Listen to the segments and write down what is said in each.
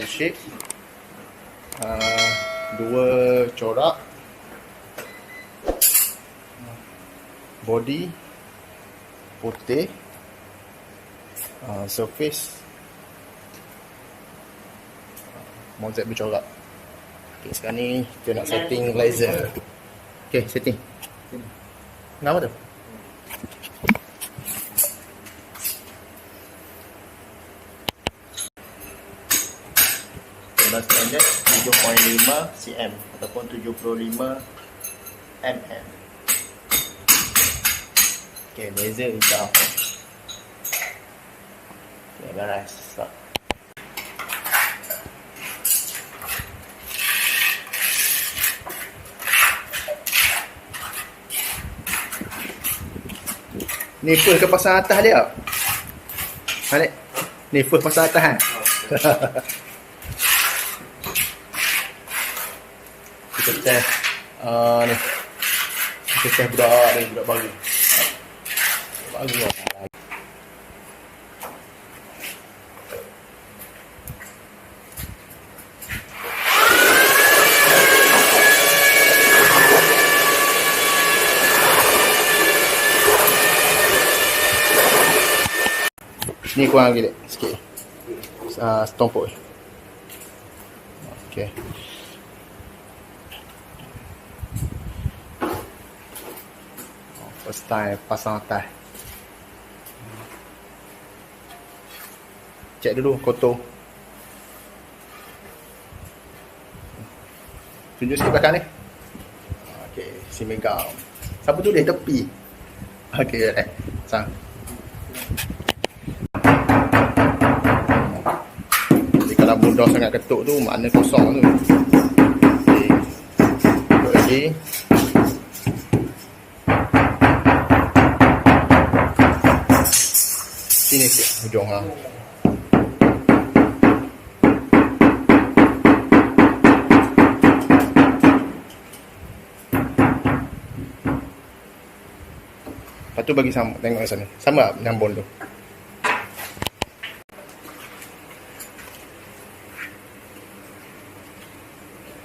shape. 2 corak. Body putih. Surface mozaik bercorak. Okay, sekarang ni kita nak setting laser. Okay, setting. Kenapa tu? Bebas standard 7.5 cm ataupun 75 mm. Okay, laser hitam. Okay, beres. Stop. Ni first ke pasang atas dia? Balik. Ni first pasang atas kan? Kita test ni. Kita test budak ni, budak baru. Baru lah. Ni kurang lagi sikit. Setompok. Okey. First time pasang atas. Cek dulu kotor. Tunjuk sikit belakang ni. Okey, si megang. Siapa tu dia tepi? Okey, sang. Kalau mudah sangat ketuk tu, makna kosong tu. Okay. Ketuk lagi. Sini sikit hujung lah. Lepas tu bagi sama, tengok kat sana. Sama tak nyambung tu?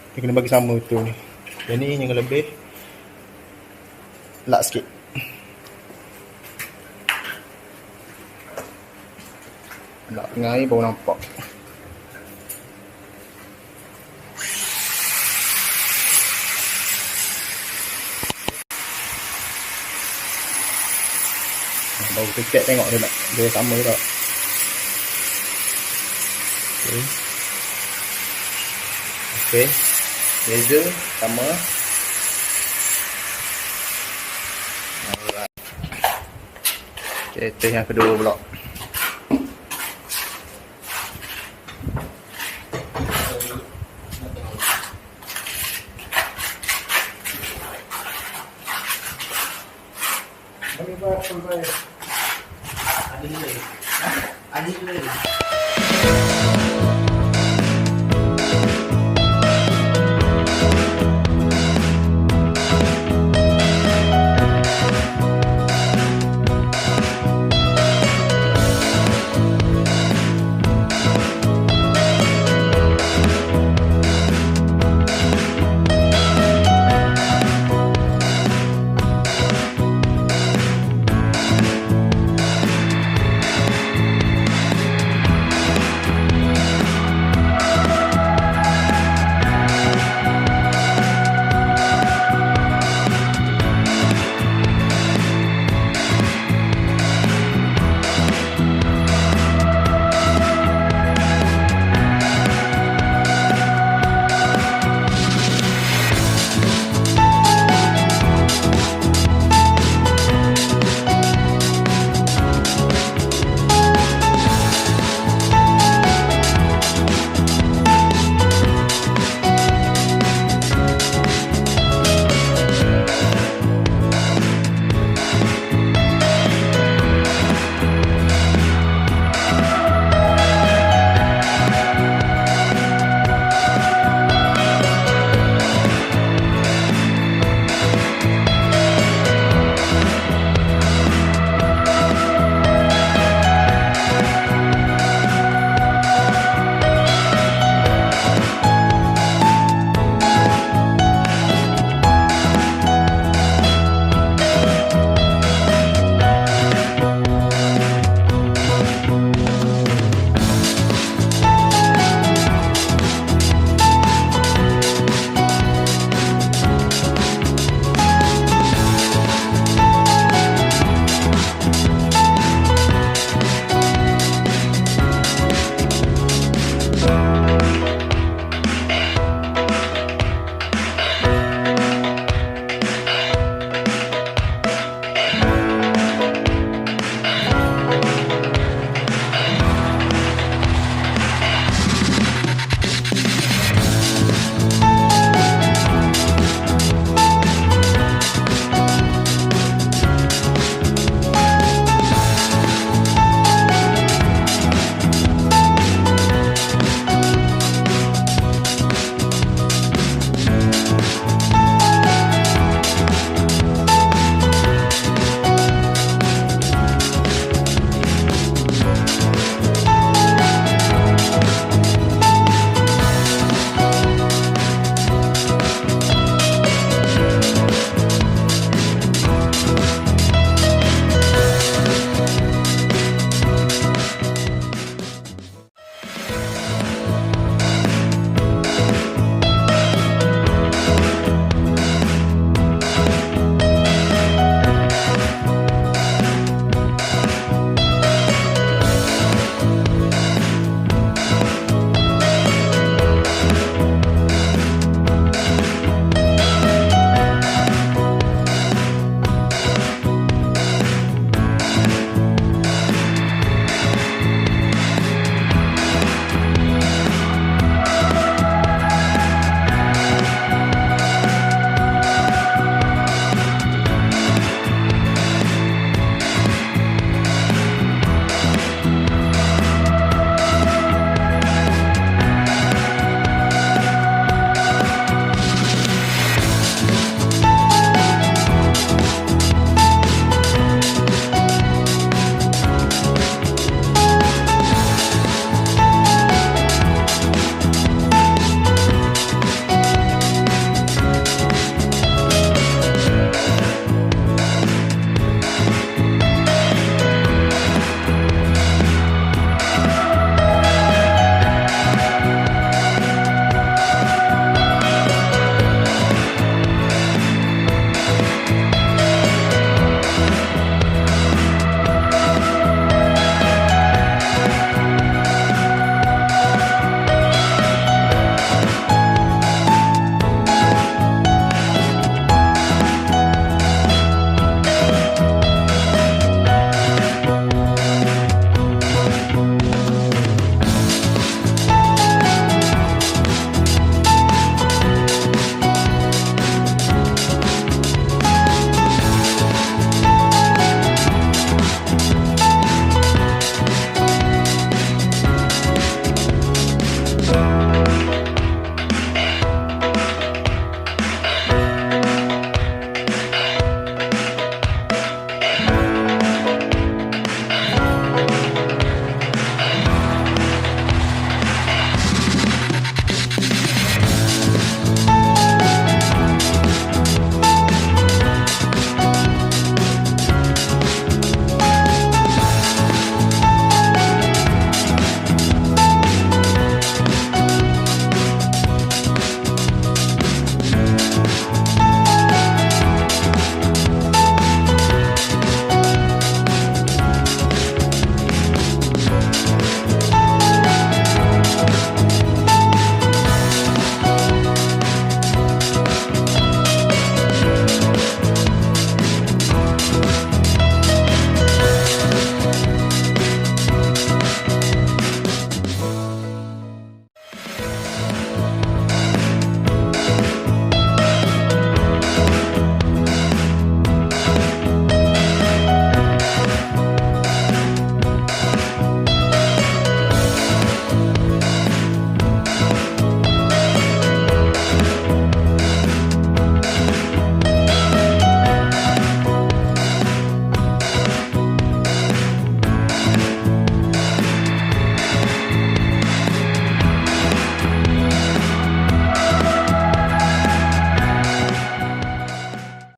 Dia kena bagi sama tu ni. Yang ni yang lebih lak sikit. Nak tengah air baru nampak. Baru kita check tengok dia nak dia sama ke tak. Okay. Okay. Laser sama. Alright. Okay, test yang kedua pula.